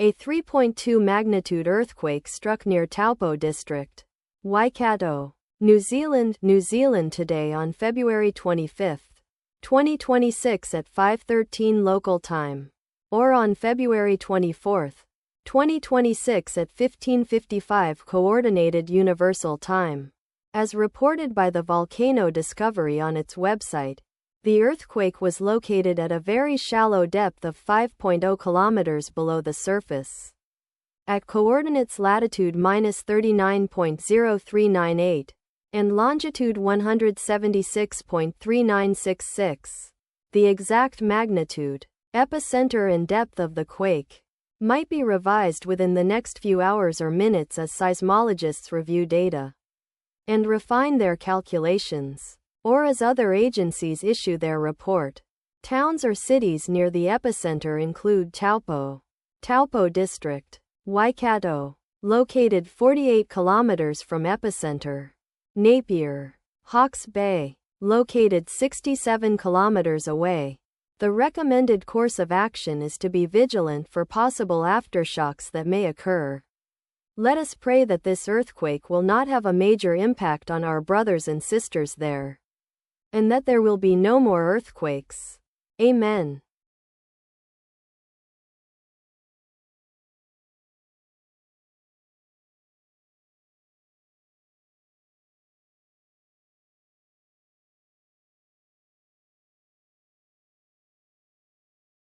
A 3.2 magnitude earthquake struck near Taupo District, Waikato, New Zealand today on February 25, 2026 at 5:13 local time, or on February 24, 2026 at 15:55 Coordinated Universal Time. As reported by the Volcano Discovery on its website, the earthquake was located at a very shallow depth of 5.0 kilometers below the surface. At coordinates latitude -39.0398 and longitude 176.3966. The exact magnitude, epicenter and depth of the quake might be revised within the next few hours or minutes as seismologists review data and refine their calculations, or as other agencies issue their report. Towns or cities near the epicenter include Taupo District, Waikato, located 48 kilometers from epicenter; Napier, Hawke's Bay, located 67 kilometers away. The recommended course of action is to be vigilant for possible aftershocks that may occur. Let us pray that this earthquake will not have a major impact on our brothers and sisters there, and that there will be no more earthquakes. Amen.